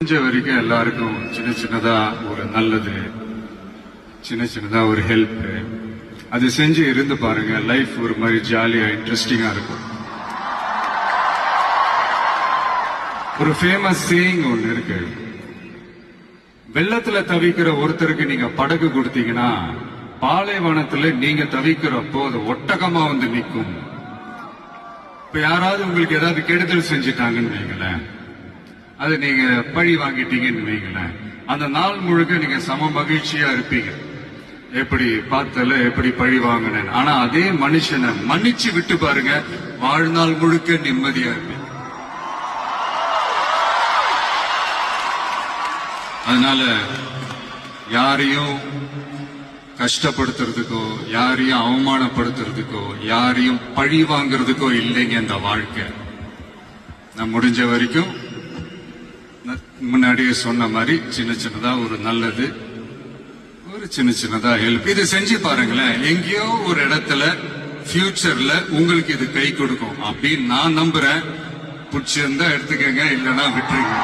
முடிஞ்ச வரைக்கும் எல்லாருக்கும் சின்ன சின்னதா ஒரு நல்லது, சின்ன சின்னதா ஒரு ஹெல்ப், அது செஞ்சு இருந்து பாருங்க. லைஃப் ஒரு மாதிரி ஜாலியா இன்ட்ரெஸ்டிங்கா இருக்கும். ஒரு ஃபேமஸ் சேயிங் ஒண்ணு இருக்கு, வெள்ளத்துல தவிக்கிற ஒருத்தருக்கு நீங்க படகு கொடுத்தீங்கன்னா பாலைவனத்துல நீங்க தவிக்கிறப்போ அது ஒட்டகமா வந்து நிற்கும். இப்ப யாராவது உங்களுக்கு ஏதாவது கெடுதல் செஞ்சிட்டாங்கன்னு வைங்களேன், அது நீங்க பழி வாங்கிட்டீங்கன்னு வைங்களேன், அந்த நாள் முழுக்க நீங்க சம மகிழ்ச்சியா இருப்பீங்க. எப்படி பார்த்தல, எப்படி பழி வாங்கினேன். ஆனா அதே மனுஷனை மன்னிச்சு விட்டு பாருங்க, வாழ்நாள் முழுக்க நிம்மதியா இருப்பீங்க. அதனால யாரையும் கஷ்டப்படுத்துறதுக்கோ, யாரையும் அவமானப்படுத்துறதுக்கோ, யாரையும் பழி வாங்குறதுக்கோ இல்லைங்க இந்த வாழ்க்கை. நான் முடிஞ்ச வரைக்கும் முன்னாடியே சொன்ன மாதிரி சின்ன சின்னதா ஒரு நல்லது, ஒரு சின்ன சின்னதா ஹெல்ப், இது செஞ்சு பாருங்களேன். எங்கேயோ ஒரு இடத்துல ஃபியூச்சர்ல உங்களுக்கு இது கை கொடுக்கும் அப்படின்னு நான் நம்புறேன். பிடிச்சிருந்தா எடுத்துக்கங்க, இல்லைன்னா விட்டுருங்க.